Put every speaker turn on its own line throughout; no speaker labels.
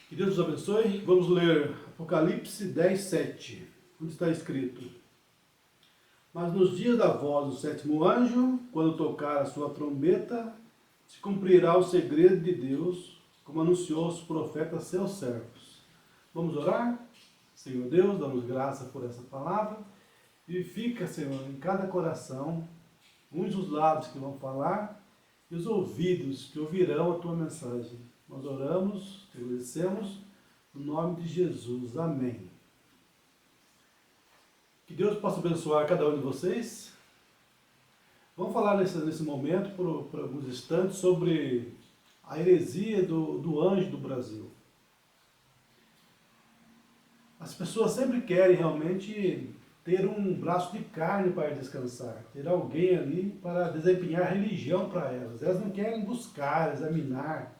Que Deus nos abençoe. Vamos ler Apocalipse 10, 7, onde está escrito: Mas nos dias da voz do sétimo anjo, quando tocar a sua trombeta, se cumprirá o segredo de Deus, como anunciou os profetas seus servos. Vamos orar? Senhor Deus, damos graça por essa palavra. Vivifica, Senhor, em cada coração, uns os lábios que vão falar e os ouvidos que ouvirão a tua mensagem. Nós oramos, te agradecemos, no nome de Jesus. Amém. Que Deus possa abençoar cada um de vocês. Vamos falar nesse momento, por alguns instantes, sobre a heresia do anjo do Brasil. As pessoas sempre querem realmente ter um braço de carne para descansar, ter alguém ali para desempenhar religião para elas. Elas não querem buscar, examinar,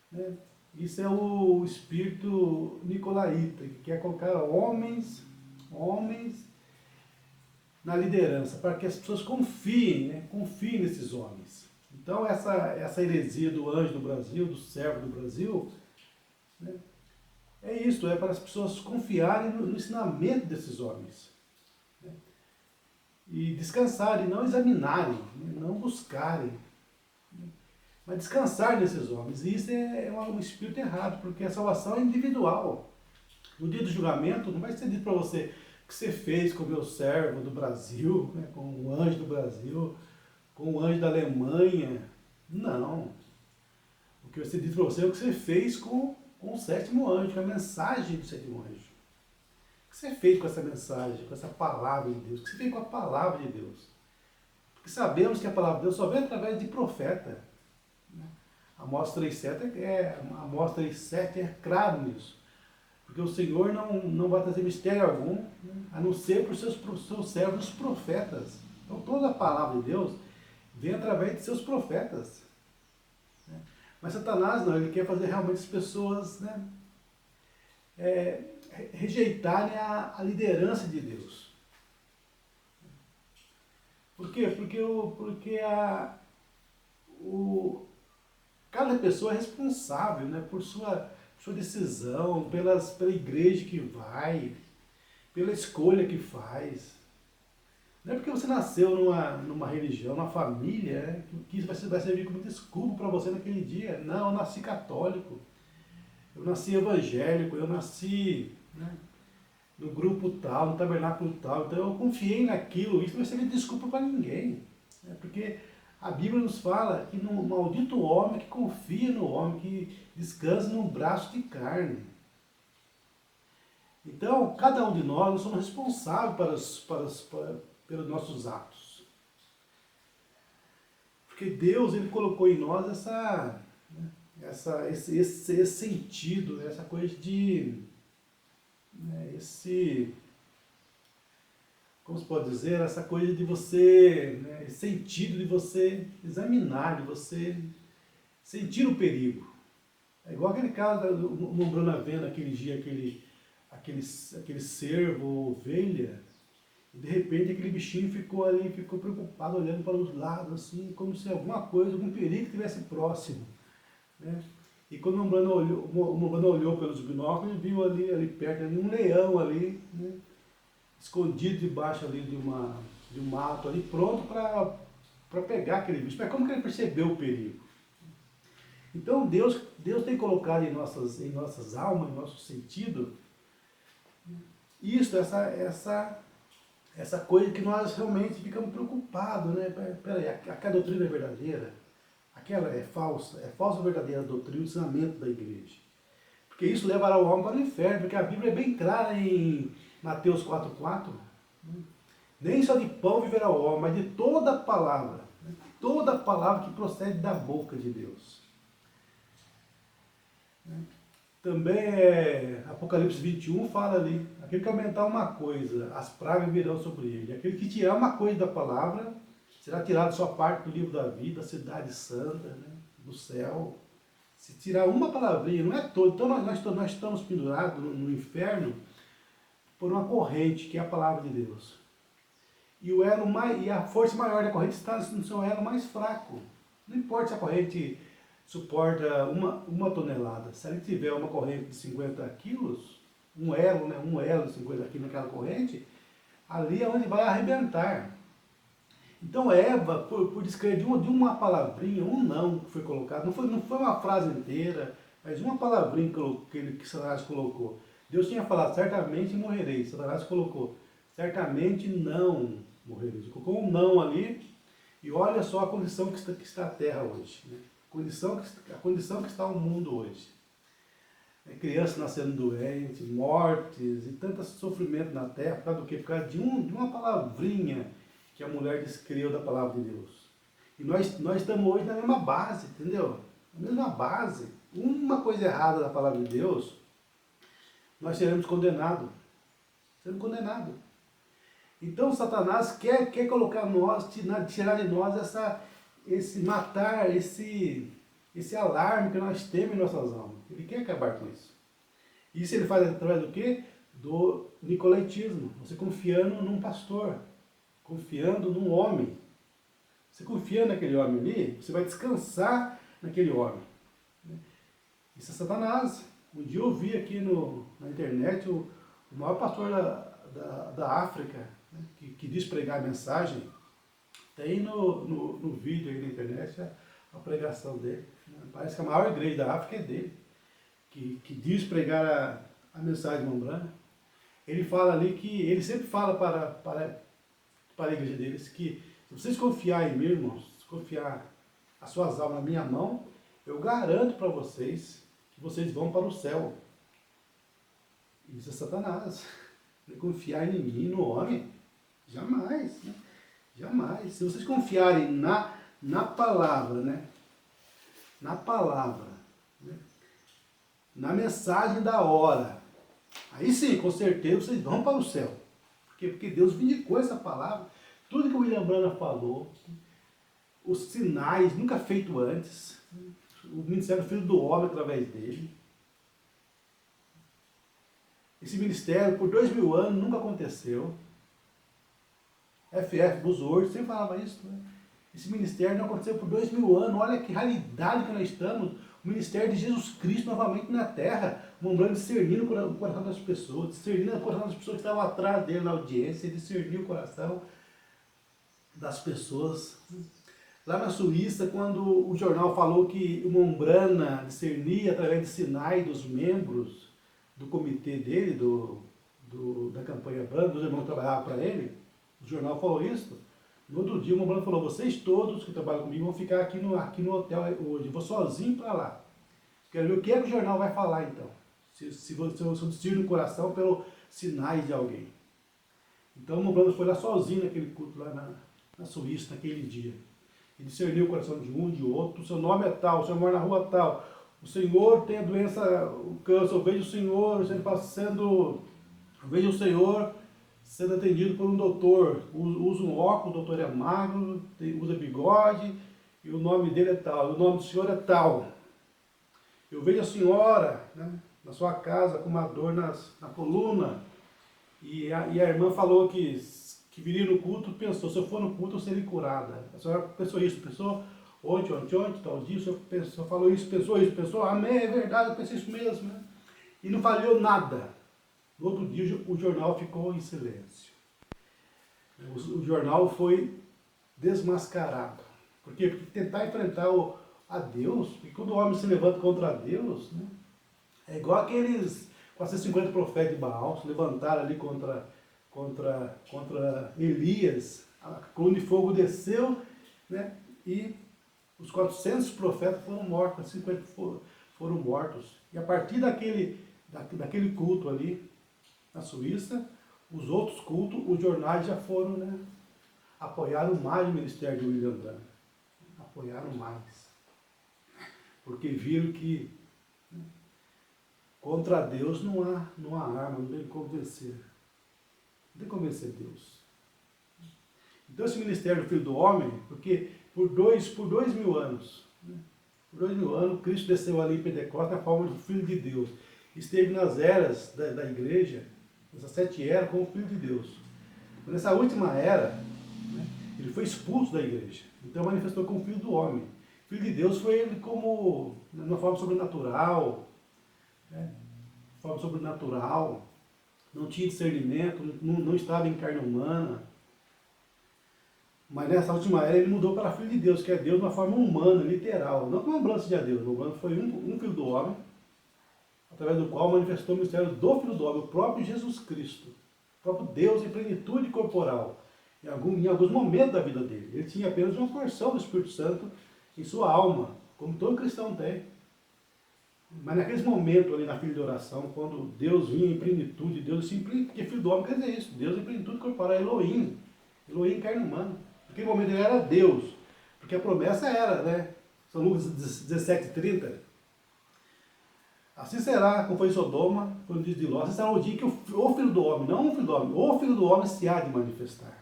né? Isso é o espírito nicolaíta, que quer colocar homens na liderança, para que as pessoas confiem, né? Confiem nesses homens. Então essa heresia do anjo do Brasil, do servo do Brasil, né? É isso, é para as pessoas confiarem no ensinamento desses homens, né? E descansarem, não examinarem, né? Não buscarem, né? Mas descansar nesses homens. E isso é um espírito errado, porque a salvação é individual. No dia do julgamento, não vai ser dito para você o que você fez com o meu servo do Brasil, né? Com o anjo do Brasil, com o anjo da Alemanha. Não. O que vai ser dito para você é o que você fez com o sétimo anjo, com a mensagem do sétimo anjo. O que você fez com essa mensagem, com essa palavra de Deus? O que você fez com a palavra de Deus? Porque sabemos que a palavra de Deus só vem através de profeta. Amós 3,7 é claro nisso. Porque o Senhor não vai trazer mistério algum, né? A não ser por seus servos profetas. Então toda a palavra de Deus vem através de seus profetas. Mas Satanás não, ele quer fazer realmente as pessoas, né, rejeitarem a liderança de Deus. Por quê? Porque cada pessoa é responsável, né, por sua decisão, pela igreja que vai, pela escolha que faz. Não é porque você nasceu numa religião, numa família, né, que isso vai servir como desculpa para você naquele dia. Não, eu nasci católico, eu nasci evangélico, eu nasci, né, no grupo tal, no tabernáculo tal, então eu confiei naquilo. Isso não vai servir de desculpa para ninguém, né, porque a Bíblia nos fala que no maldito homem que confia no homem, que descansa num braço de carne. Então, cada um de nós somos responsáveis pelos nossos atos. Porque Deus, ele colocou em nós esse sentido, essa coisa de, né, como se pode dizer, essa coisa de você, né, esse sentido de você examinar, de você sentir o perigo. É igual aquele caso, lembrando a venda aquele dia, aquele cervo ou ovelha, e de repente aquele bichinho ficou preocupado, olhando para os lados, assim, como se alguma coisa, algum perigo estivesse próximo, né? E quando o Mombrana olhou pelos binóculos, viu ali perto, um leão ali, né, escondido debaixo ali de um mato, ali, pronto para pegar aquele bicho. Mas como que ele percebeu o perigo? Então Deus tem colocado em nossas almas, em nosso sentido, isso, essa coisa que nós realmente ficamos preocupados, né? Peraí, aquela doutrina é verdadeira? Aquela é falsa ou verdadeira a doutrina, o ensinamento da igreja? Porque isso levará o homem para o inferno, porque a Bíblia é bem clara em Mateus 4,4. Nem só de pão viverá o homem, mas de toda a palavra, né? Toda a palavra que procede da boca de Deus. Também Apocalipse 21 fala ali, aquele que aumentar uma coisa, as pragas virão sobre ele. Aquele que tirar uma coisa da palavra, será tirado sua parte do livro da vida, da cidade santa, né, do céu. Se tirar uma palavrinha, não é todo. Então nós estamos pendurados no inferno por uma corrente, que é a palavra de Deus. E a força maior da corrente está no seu elo mais fraco. Não importa se a corrente suporta uma tonelada. Se ele tiver uma corrente de 50 quilos, um elo, né, um elo de 50 quilos naquela corrente, ali é onde vai arrebentar. Então Eva, por descrever de uma palavrinha, um não que foi colocado, não foi uma frase inteira, mas uma palavrinha que Satanás colocou. Deus tinha falado, certamente morrereis. Satanás colocou, certamente não morrereis. Colocou um não ali, e olha só a condição que está a Terra hoje. Né? A condição que está o mundo hoje. Crianças nascendo doentes, mortes e tanto sofrimento na Terra, por causa do quê? Por causa de uma palavrinha que a mulher descreveu da palavra de Deus. E nós estamos hoje na mesma base, entendeu? Na mesma base. Uma coisa errada da palavra de Deus, nós seremos condenados. Seremos condenados. Então Satanás quer colocar nós, tirar de nós esse alarme que nós temos em nossas almas. Ele quer acabar com isso. Isso ele faz através do quê? Do nicolaitismo. Você confiando num pastor, confiando num homem. Você confiando naquele homem ali, você vai descansar naquele homem. Isso é Satanás. Um dia eu vi aqui na internet o maior pastor da África, né, que diz pregar a mensagem. Tem no vídeo aí na internet a pregação dele. Parece que a maior igreja da África é dele, que diz pregar a mensagem de Mombrana. Ele fala ali que, ele sempre fala para a igreja deles que se vocês confiarem em mim, irmãos, se confiar as suas almas na minha mão, eu garanto para vocês que vocês vão para o céu. Isso é Satanás. Ele confiar em mim, no homem, jamais, né? Jamais. Se vocês confiarem na palavra, né? Na palavra, né? Na mensagem da hora, aí sim, com certeza, vocês vão para o céu. Porque Deus vindicou essa palavra. Tudo que o William Branham falou, os sinais nunca feitos antes, o ministério Filho do Homem através dele. Esse ministério, por 2000 anos, nunca aconteceu. F.F. Buzzword sempre falava isso, né? Esse ministério não aconteceu por 2000 anos. Olha que realidade que nós estamos. O ministério de Jesus Cristo novamente na terra. Mombrana discernindo o coração das pessoas, discernindo o coração das pessoas que estavam atrás dele na audiência, discernindo o coração das pessoas. Lá na Suíça, quando o jornal falou que o Mombrana discernia através de sinais dos membros do comitê dele, da campanha branca, dos irmãos que trabalhavam para ele, o jornal falou isso. No outro dia o Mombrana falou, vocês todos que trabalham comigo vão ficar aqui no hotel hoje, eu vou sozinho para lá. Quero ver o que é que o jornal vai falar então. Se eu discerno o coração pelos sinais de alguém. Então o Mombrana foi lá sozinho naquele culto lá na Suíça, naquele dia. E discerniu o coração de um, de outro. O seu nome é tal, o senhor mora na rua tal. O senhor tem a doença, o câncer. Eu vejo o senhor sendo atendido por um doutor. Usa um óculos, o doutor é magro, usa bigode, e o nome dele é tal. O nome do senhor é tal. Eu vejo a senhora, né, na sua casa com uma dor na coluna. E a irmã falou que viria no culto, pensou, se eu for no culto eu serei curada. A senhora pensou isso, pensou ontem, tal dia, o senhor falou isso, pensou, amém, é verdade, eu pensei isso mesmo. Né? E não falhou nada. No outro dia o jornal ficou em silêncio. O jornal foi desmascarado. Por quê? Porque tentar enfrentar a Deus, porque quando o homem se levanta contra Deus, né, é igual aqueles 450 profetas de Baal se levantaram ali contra Elias, a coluna de fogo desceu, né, e os 400 profetas foram mortos, 50 foram mortos. E a partir daquele culto ali na Suíça, os outros cultos, os jornais já foram, né, apoiaram mais o ministério de William Branham. Apoiaram mais. Porque viram que, né, contra Deus não há arma, não tem como vencer. Não tem como vencer Deus. Então esse ministério do Filho do Homem, porque por 2000 anos, né, por 2000 anos, Cristo desceu ali em Pentecostes na forma de Filho de Deus. Esteve nas eras da igreja, nessas 7 eras, como Filho de Deus. Nessa última era, né, ele foi expulso da igreja. Então manifestou como Filho do Homem. Filho de Deus foi ele como, de uma forma sobrenatural, né? De forma sobrenatural, não tinha discernimento, não estava em carne humana. Mas nessa última era ele mudou para Filho de Deus, que é Deus de uma forma humana, literal. Não como lembrança de Deus, lembrando foi um Filho do homem, através do qual manifestou o mistério do Filho do homem, o próprio Jesus Cristo, o próprio Deus em plenitude corporal, em alguns momentos da vida dele. Ele tinha apenas uma porção do Espírito Santo em sua alma, como todo cristão tem. Mas naqueles momentos ali na fila de oração, quando Deus vinha em plenitude, Deus simples, porque Filho do homem quer dizer isso, Deus em plenitude corporal, Elohim em carne humana. Naquele momento ele era Deus, porque a promessa era, né? São Lucas 17:30. Assim será, como foi em Sodoma, quando diz de Ló, assim será o dia que o Filho do Homem, não o Filho do Homem, o Filho do Homem se há de manifestar.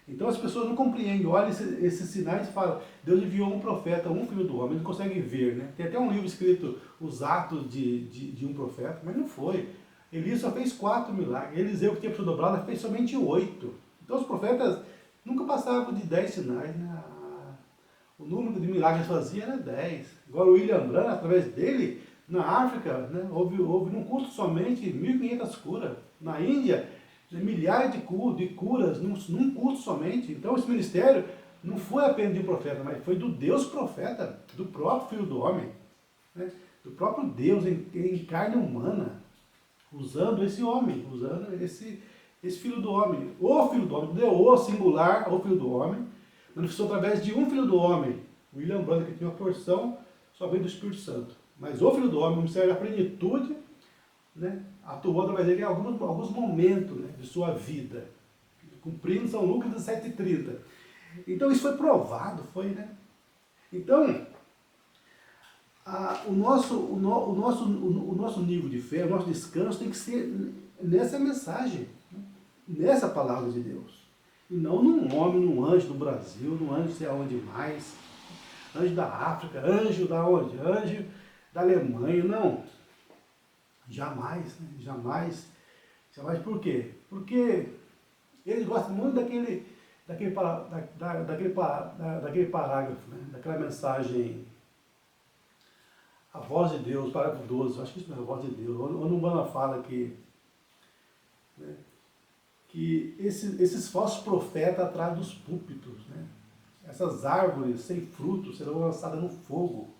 Então as pessoas não compreendem, olham esses sinais e falam, Deus enviou um profeta, um Filho do Homem, eles não conseguem ver, né? Tem até um livro escrito, Os Atos de um Profeta, mas não foi. Elias só fez 4 milagres, Eliseu, que tinha sido dobrado, fez somente 8. Então os profetas nunca passavam de 10 sinais, né? O número de milagres que fazia era 10. Agora o William Branham, através dele, na África, né, houve num culto somente 1.500 curas. Na Índia, milhares de curas num culto somente. Então esse ministério não foi apenas de um profeta, mas foi do Deus profeta, do próprio Filho do Homem, né, do próprio Deus em carne humana, usando esse homem, usando esse Filho do Homem. O Filho do Homem, deu o singular, o Filho do Homem, manifestou através de um Filho do Homem, William Branham, que tinha uma porção somente do Espírito Santo. Mas o Filho do Homem, o mistério da plenitude, né, atuou através dele em alguns momentos, né, de sua vida, cumprindo São Lucas 17:30. Então isso foi provado, foi, né? Então, o nosso nível de fé, o nosso descanso tem que ser nessa mensagem, né, nessa palavra de Deus. E não num homem, num anjo do Brasil, num anjo sei aonde mais, anjo da África, anjo da onde? Anjo da Alemanha, não. Jamais, né? Jamais. Por quê? Porque eles gostam muito daquele parágrafo, né? Daquela mensagem, a voz de Deus, parágrafo 12, acho que isso não é a voz de Deus, onde o Umbanda fala que, né, que esses falsos profetas atrás dos púlpitos, né? Essas árvores sem frutos serão lançadas no fogo.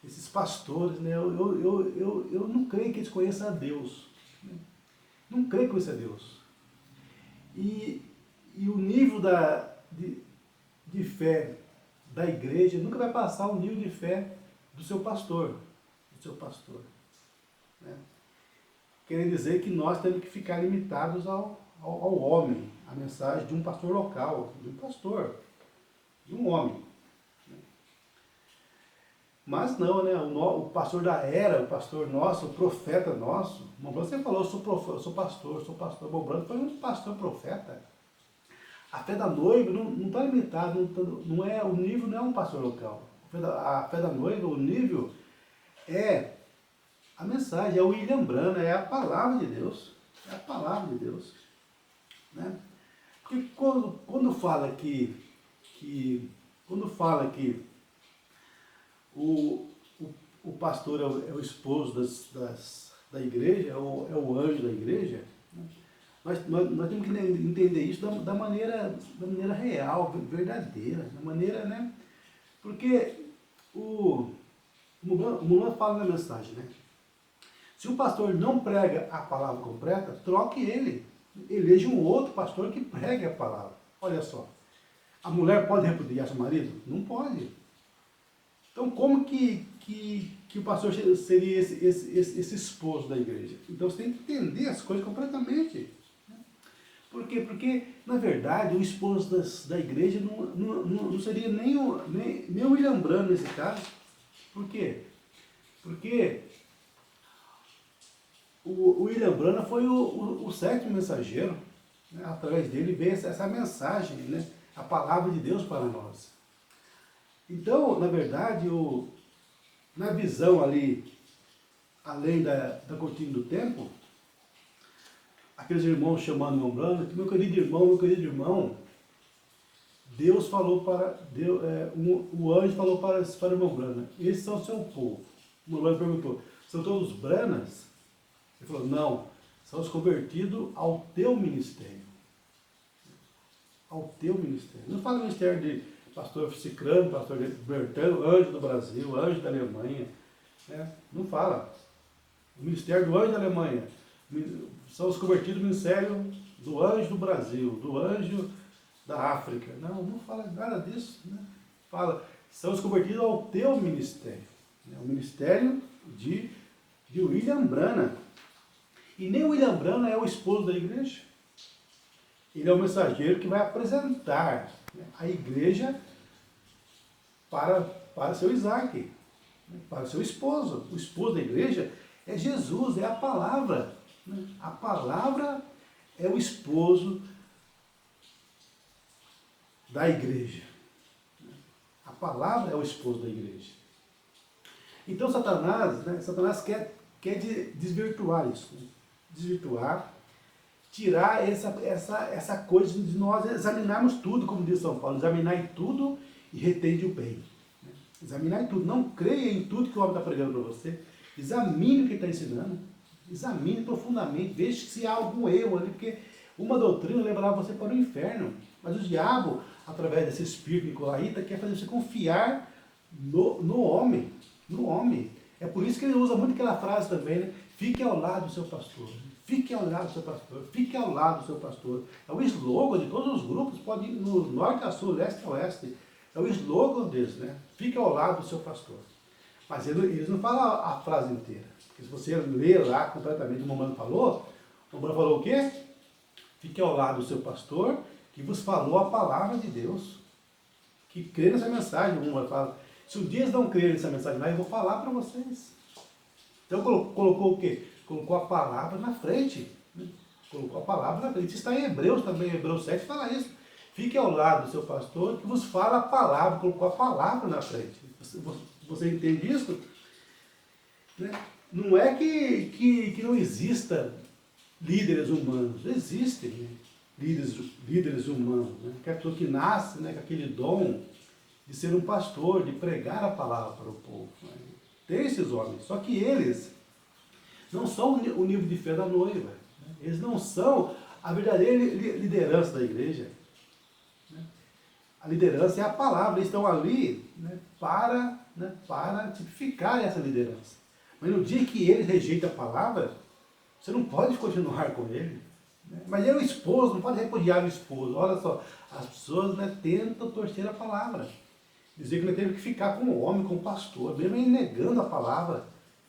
Esses pastores, né? Eu não creio que eles conheçam a Deus. Né? Não creio que conheçam a Deus. E o nível de fé da igreja nunca vai passar o nível de fé do seu pastor. Né? Querem dizer que nós temos que ficar limitados ao homem, a mensagem de um pastor local, de um pastor, de um homem. Mas não, né? O pastor da era, o pastor nosso, o profeta nosso, o Mombrando sempre falou, eu sou pastor. O Mombrando foi um pastor profeta. A fé da noiva não está limitada, o nível não é um pastor local. A fé da noiva, o nível é a mensagem, é o William Branham, é a palavra de Deus. É a palavra de Deus. Né? Porque quando fala que o pastor é o esposo da igreja, é o anjo da igreja, né? Nós temos que entender isso da maneira real, verdadeira, da maneira, né? Porque o Mulan fala na mensagem, né? Se o pastor não prega a palavra completa, troque ele. Eleja um outro pastor que pregue a palavra. Olha só, a mulher pode repudiar seu marido? Não pode. Então, como que o pastor seria esse esposo da igreja? Então, você tem que entender as coisas completamente. Por quê? Porque, na verdade, o esposo da igreja não seria nem o William Branham nesse caso. Por quê? Porque o William Branham foi o sétimo mensageiro. Né? Através dele veio essa mensagem, né? A palavra de Deus para nós. Então, na verdade, na visão ali, além da cortina do tempo, aqueles irmãos chamando o Mombrando, meu querido irmão, Deus falou para, o anjo falou para o irmão Brana, esses são o seu povo. O irmão Brana perguntou, são todos branas? Ele falou, não, são os convertidos ao teu ministério. Ao teu ministério. Não fala ministério de pastor Cicrano, pastor Bertano, anjo do Brasil, anjo da Alemanha. Né? Não fala. O ministério do anjo da Alemanha. São os convertidos ao ministério do anjo do Brasil, do anjo da África. Não, não fala nada disso. Né? Fala, são os convertidos ao teu ministério. Né? O ministério de William Branham. E nem o William Branham é o esposo da igreja. Ele é o mensageiro que vai apresentar, né, a igreja para seu Isaac, né, para seu esposo. O esposo da igreja é Jesus, é a palavra. Né? A palavra é o esposo da igreja. A palavra é o esposo da igreja. Então Satanás quer desvirtuar isso. Né? Desvirtuar, tirar essa coisa de nós examinarmos tudo, como diz São Paulo, examinar tudo e retende o bem. Né? Examinar tudo, não creia em tudo que o homem está pregando para você, examine o que ele está ensinando, examine profundamente, veja se há algum erro ali, porque uma doutrina levará você para o inferno, mas o diabo, através desse espírito nicolaíta, quer fazer você confiar no homem, É por isso que ele usa muito aquela frase também, né? Fique ao lado do seu pastor. Fique ao lado do seu pastor. Fique ao lado do seu pastor. É o slogan de todos os grupos, pode ir no norte a sul, leste a oeste. É o slogan deles, né? Fique ao lado do seu pastor. Mas eles não falam a frase inteira. Porque se você ler lá completamente o Momano falou o quê? Fique ao lado do seu pastor, que vos falou a palavra de Deus. Que crê nessa mensagem. O Momano fala, se um dia eles não crerem nessa mensagem lá, eu vou falar para vocês. Então colocou o quê? Colocou a palavra na frente. Né? Colocou a palavra na frente. Isso está em Hebreus também, Hebreus 7 fala isso. Fique ao lado do seu pastor que vos fala a palavra. Colocou a palavra na frente. Você entende isso? Né? Não é que não exista líderes humanos. Existem, né? líderes humanos. Né? Que é a pessoa que nasce, né, com aquele dom de ser um pastor, de pregar a palavra para o povo. Né? Tem esses homens. Só que eles não são o nível de fé da noiva. Né? Eles não são a verdadeira liderança da igreja. Né? A liderança é a palavra. Eles estão ali, né, para tipificar essa liderança. Mas no dia que ele rejeita a palavra, você não pode continuar com ele. Né? Mas ele é o esposo, não pode repudiar o esposo. Olha só, as pessoas, né, tentam torcer a palavra. Dizer que ele teve que ficar com o homem, com o pastor, mesmo ele negando a palavra.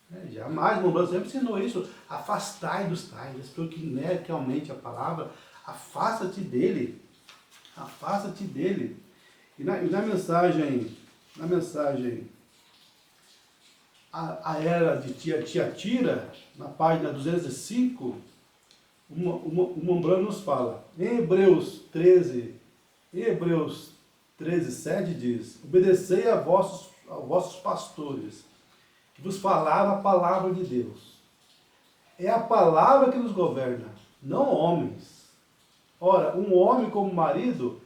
Né? Jamais, o irmão sempre ensinou isso. Afastai dos tais, as pessoas que negam realmente a palavra, afasta-te dele. Afasta-te dele. E na mensagem, a era de Tiatira, na página 205, o Mombrano nos fala, em Hebreus 13, 7 diz, obedecei a vossos pastores, que vos falaram a palavra de Deus. É a palavra que nos governa, não homens. Ora, um homem como marido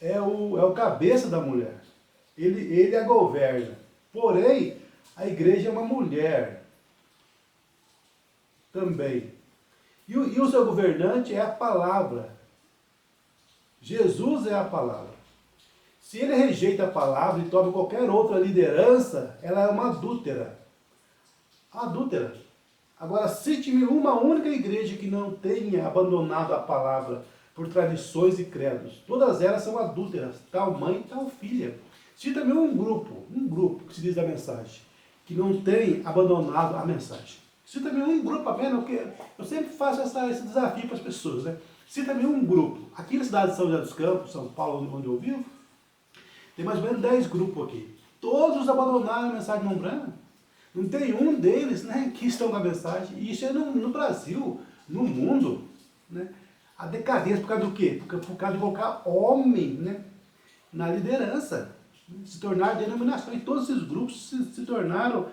é o cabeça da mulher. Ele a governa. Porém, a igreja é uma mulher também. E o seu governante é a palavra. Jesus é a palavra. Se ele rejeita a palavra e toma qualquer outra liderança, ela é uma adúltera. Adúltera. Agora, cite-me uma única igreja que não tenha abandonado a palavra por tradições e credos. Todas elas são adúlteras, tal mãe, tal filha. Cita-me um grupo que se diz da mensagem, que não tem abandonado a mensagem. Cita-me um grupo apenas, porque eu sempre faço esse desafio para as pessoas, né? Cita-me um grupo. Aqui na cidade de São José dos Campos, São Paulo, onde eu vivo, tem mais ou menos 10 grupos aqui. Todos abandonaram a mensagem de Mombrana. Não tem um deles, né, que estão com a mensagem. E isso é no Brasil, no mundo. Né? A decadência por causa do quê? Por causa de colocar homem, né, na liderança. Se tornar denominações. Todos esses grupos se tornaram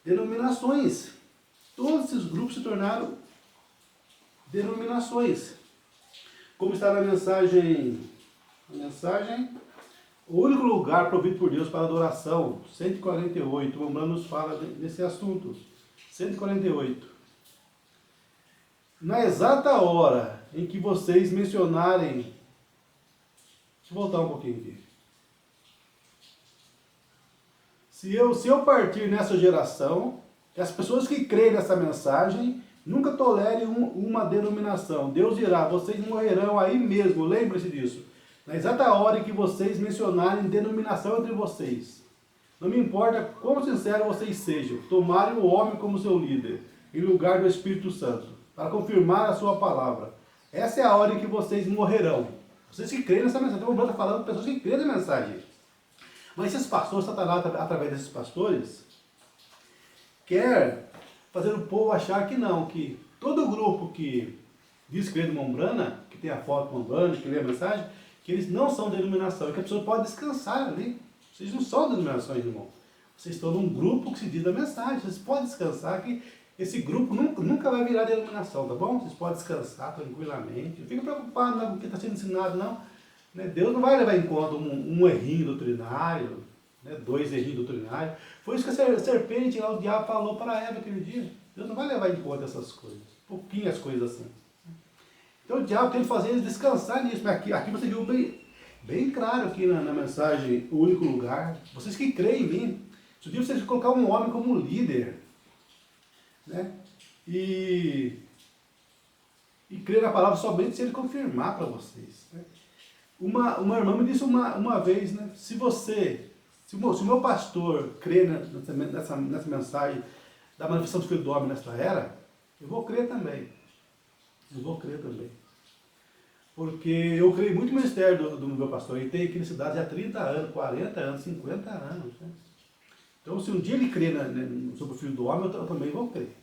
denominações. Todos esses grupos se tornaram denominações. Como está na mensagem, o único lugar provido por Deus para adoração, 148, o Emmanuel nos fala desse assunto, 148. Na exata hora em que vocês mencionarem, deixa eu voltar um pouquinho aqui. Se eu partir nessa geração, as pessoas que creem nessa mensagem nunca tolerem uma denominação. Deus dirá, vocês morrerão aí mesmo, lembre-se disso. Na exata hora em que vocês mencionarem denominação entre vocês. Não me importa quão sincero vocês sejam, tomarem o homem como seu líder, em lugar do Espírito Santo, para confirmar a sua palavra. Essa é a hora em que vocês morrerão. Vocês que creem nessa mensagem. Então, o Bruno está falando de pessoas que creem na mensagem. Mas esses pastores, Satanás, através desses pastores, quer fazer o povo achar que não, que todo grupo que diz crer no Mombrana, que tem a foto do Mombrana, que lê a mensagem, que eles não são denominação, e que a pessoa pode descansar ali. Vocês não são denominações, irmão. Vocês estão num grupo que se diz a mensagem. Vocês podem descansar que esse grupo nunca vai virar denominação, tá bom? Vocês podem descansar tranquilamente. Não fica preocupado com o que está sendo ensinado, não. Deus não vai levar em conta um errinho doutrinário, 2 errinhos doutrinários. Foi isso que a serpente, lá, o diabo falou para Eva aquele dia. Deus não vai levar em conta essas coisas. Pouquinhas coisas assim. Então o diabo tem que fazer eles descansar nisso. Mas aqui você viu bem claro aqui na mensagem, o único lugar. Vocês que creem em mim, se o dia vocês colocar um homem como líder, e crer na palavra somente se ele confirmar para vocês. Uma irmã me disse uma vez, se o meu pastor crê nessa mensagem da manifestação do Filho do Homem nesta era, eu vou crer também. Porque eu creio muito no ministério do meu pastor. Ele tem aqui na cidade há 30 anos, 40 anos, 50 anos. Então, se um dia ele crê sobre o Filho do Homem, eu também vou crer.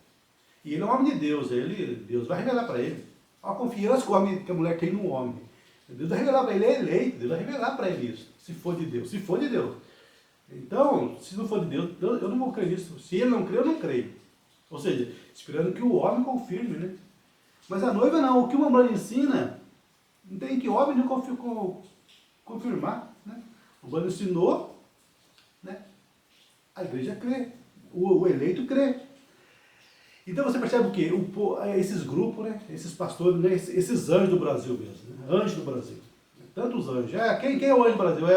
E ele é um homem de Deus. Deus vai revelar para ele. A confiança que a mulher tem no homem. Deus vai revelar para ele, ele é eleito. Deus vai revelar para ele isso. Se for de Deus. Então, se não for de Deus, eu não vou crer nisso. Se ele não crê, eu não creio. Ou seja, esperando que o homem confirme, Mas a noiva não. O que uma mulher ensina, não tem que homem não confirmar, O Bruno ensinou, A igreja crê. O eleito crê. Então você percebe o quê? Esses grupos, esses pastores, esses anjos do Brasil mesmo, anjos do Brasil. Tantos anjos. Quem é o anjo do Brasil?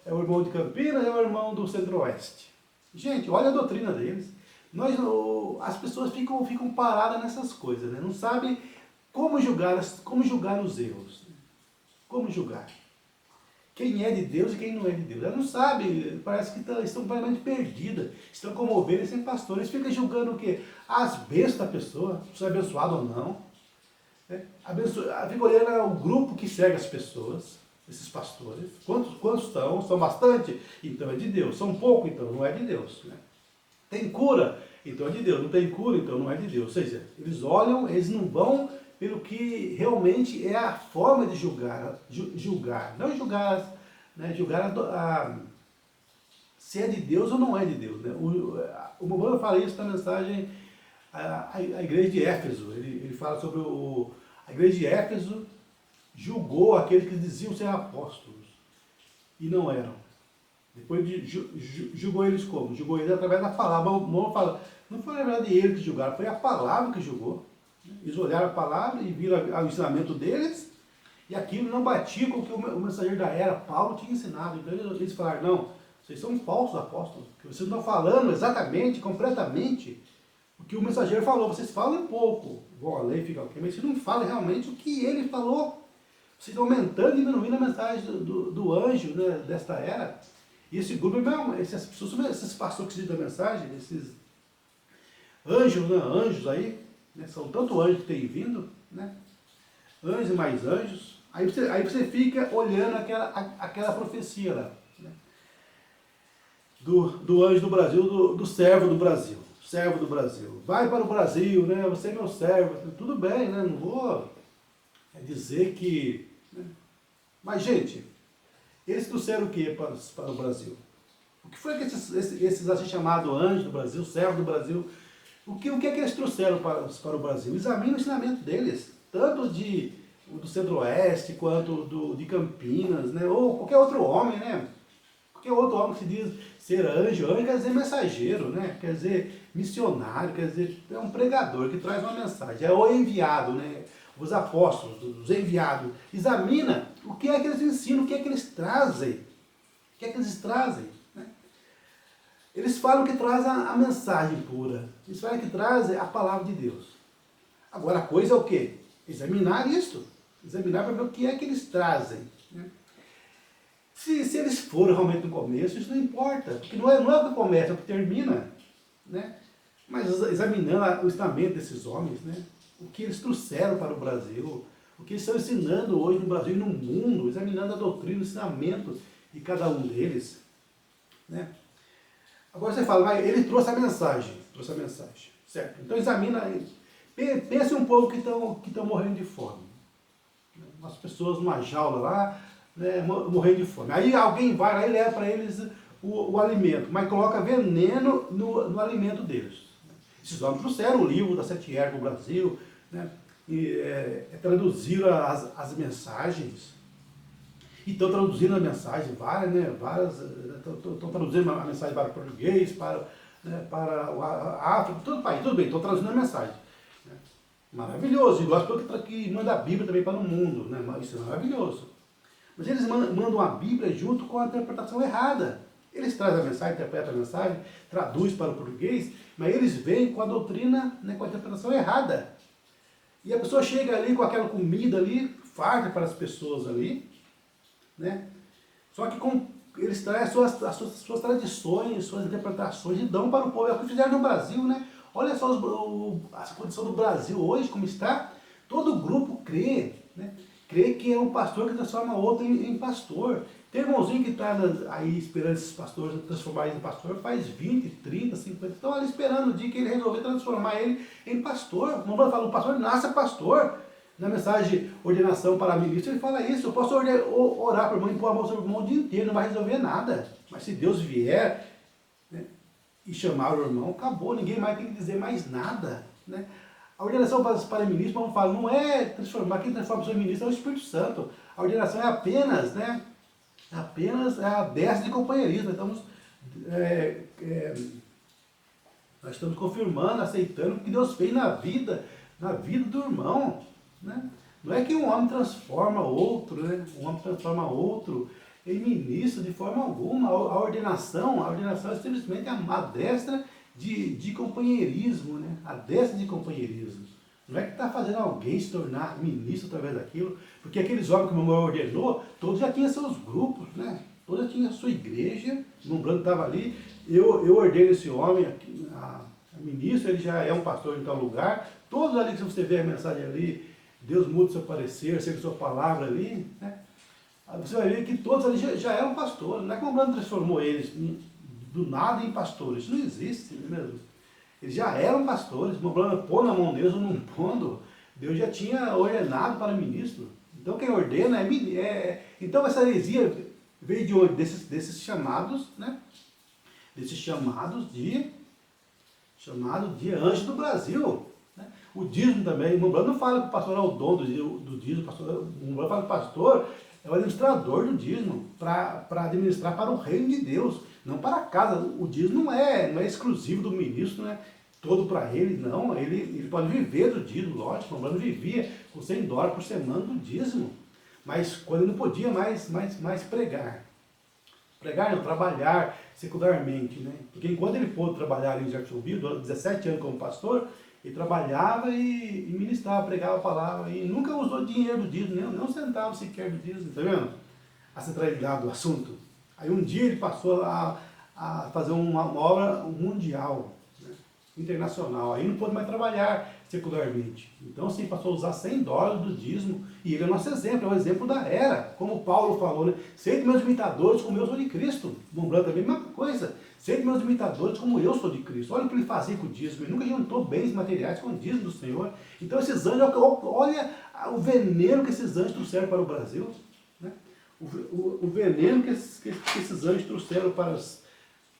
É o irmão de Campinas, é o irmão do Centro-Oeste. Gente, olha a doutrina deles. As pessoas ficam paradas nessas coisas, Não sabem como julgar os erros. Como julgar. Quem é de Deus e quem não é de Deus. Ela não sabe, parece que estão completamente perdidas. Estão como ovelhas sem pastor. Eles ficam julgando o quê? As bênçãos da pessoa, se é abençoado ou não. Fica olhando o grupo que segue as pessoas, esses pastores. Quantos estão? São bastante? Então é de Deus. São pouco? Então não é de Deus. Tem cura? Então é de Deus. Não tem cura? Então não é de Deus. Ou seja, eles olham, eles não vão pelo que realmente é a forma de julgar, não julgar, se é de Deus ou não é de Deus. O Mombrana fala isso na mensagem à igreja de Éfeso. Ele fala sobre a igreja de Éfeso julgou aqueles que diziam ser apóstolos e não eram. Depois julgou eles como? Julgou eles através da palavra. O Mombrana fala, não foi na verdade eles que julgaram, foi a palavra que julgou. Eles olharam a palavra e viram o ensinamento deles, e aquilo não batia com o que o mensageiro da era, Paulo, tinha ensinado. Então eles falaram, não, vocês são falsos apóstolos, que vocês não estão falando exatamente, completamente, o que o mensageiro falou. Vocês falam um pouco, vão a lei, fica ok, mas vocês não falam realmente o que ele falou. Vocês estão aumentando e diminuindo a mensagem do anjo, desta era. E esse grupo, esses pastores que se dizem da mensagem, esses anjos, anjos aí, são tanto anjos que tem vindo, anjos e mais anjos. Aí você fica olhando aquela profecia lá, do anjo do Brasil, do servo do Brasil. Servo do Brasil. Vai para o Brasil, você é meu servo. Tudo bem, não vou dizer que... Mas, gente, eles trouxeram o que para o Brasil? O que foi que esses assim chamados anjos do Brasil, servo do Brasil... O que é que eles trouxeram para o Brasil? Examine o ensinamento deles, tanto de o do Centro-Oeste, quanto de Campinas, né? Ou qualquer outro homem, né? Qualquer outro homem que se diz ser anjo. Anjo quer dizer mensageiro, né? Quer dizer missionário, quer dizer é um pregador que traz uma mensagem. É o enviado, né? Os apóstolos, os enviados. Examina o que é que eles ensinam, o que é que eles trazem. O que é que eles trazem? Né? Eles falam que traz a mensagem pura. Eles falam que trazem a palavra de Deus. Agora a coisa é o quê? Examinar isso. Examinar para ver o que é que eles trazem. Né? Se eles foram realmente no começo, isso não importa. Porque não é o que começa, é o que termina. Né? Mas examinando o ensinamento desses homens, né? O que eles trouxeram para o Brasil, o que eles estão ensinando hoje no Brasil e no mundo, examinando a doutrina, o ensinamento de cada um deles. Né? Agora você fala, mas ele trouxe a mensagem, certo? Então examina, pense um pouco que estão morrendo de fome. As pessoas numa jaula lá, né, morrendo de fome. Aí alguém vai lá e leva para eles o alimento, mas coloca veneno no alimento deles. Esses homens trouxeram o livro da Sete Ervas para o Brasil, né, e traduziram as mensagens, e estão traduzindo as mensagens, várias, estão traduzindo a mensagem para o português, para a África, todo o país, tudo bem, estão traduzindo a mensagem. Né. Maravilhoso, igual que manda a Bíblia também para o mundo, né, isso é maravilhoso. Mas eles mandam a Bíblia junto com a interpretação errada. Eles trazem a mensagem, interpretam a mensagem, traduz para o português, mas eles vêm com a doutrina, né, com a interpretação errada. E a pessoa chega ali com aquela comida ali, farta para as pessoas ali, né? Só que eles trazem as suas tradições, suas interpretações e dão para o povo. É o que fizeram no Brasil, né? Olha só a condição do Brasil hoje, como está. Todo grupo crê, né? Crê que é um pastor que transforma outro em pastor. Tem irmãozinho que está aí esperando esses pastores transformarem em pastor faz 20, 30, 50, estão ali esperando o dia que ele resolver transformar ele em pastor. O irmão fala, o pastor nasce pastor. Na mensagem ordenação para ministro, ele fala isso. Eu posso orar para o irmão e pôr a mão sobre o irmão o dia inteiro, não vai resolver nada. Mas se Deus vier, né, e chamar o irmão, acabou, ninguém mais tem que dizer mais nada. Né? A ordenação para ministro, vamos falar, não é transformar, quem transforma o seu ministro é o Espírito Santo. A ordenação é apenas, né? Apenas a destra de companheirismo. Nós estamos confirmando, aceitando o que Deus fez na vida do irmão. Né? Não é que um homem transforma outro, né? Um homem transforma outro em ministro de forma alguma. A ordenação é simplesmente a destra de companheirismo, né? A destra de companheirismo. Não é que está fazendo alguém se tornar ministro através daquilo, porque aqueles homens que o meu ordenou, todos já tinham seus grupos, né? Todos já tinham a sua igreja, o Branco estava ali, eu ordeno esse homem, a ministro, ele já é um pastor em tal lugar, todos ali que você vê a mensagem ali, Deus muda o seu parecer, segue a sua palavra ali, né? Você vai ver que todos ali já eram pastores, não é que o Branco transformou eles do nada em pastores, isso não existe mesmo. Eles já eram pastores, o problema é pôr na mão deles ou não pondo, Deus já tinha ordenado para ministro. Então quem ordena então essa heresia veio de onde? Desses chamados, né? Desses chamados de anjo do Brasil. Né? O dízimo também, o Branco não fala que o pastor é o dono do dízimo, o Branco fala que o pastor é o administrador do dízimo, para administrar para o reino de Deus, não para a casa. O dízimo não é exclusivo do ministro, né? Todo para ele, não. Ele pode viver do dízimo, lógico. O Branco vivia com $100 por semana do dízimo, mas quando ele não podia mais pregar. Pregar não, trabalhar secularmente, né? Porque enquanto ele pôde trabalhar em Jacksonville, durante 17 anos como pastor, ele trabalhava e ministrava, pregava a palavra, e nunca usou dinheiro do dízimo, nem um centavo sequer do dízimo, tá vendo? A centralidade do assunto. Aí um dia ele passou a fazer uma obra mundial, né? Internacional, aí não pôde mais trabalhar secularmente. Então assim, passou a usar $100 do dízimo, e ele é nosso exemplo, é o exemplo da era, como Paulo falou, né? Sede meus imitadores como eu sou de Cristo. Lembrando também a mesma coisa, sede meus imitadores como eu sou de Cristo. Olha o que ele fazia com o dízimo, ele nunca juntou bens materiais com o dízimo do Senhor. Então esses anjos, olha o veneno que esses anjos trouxeram para o Brasil, né? O veneno que esses anjos trouxeram para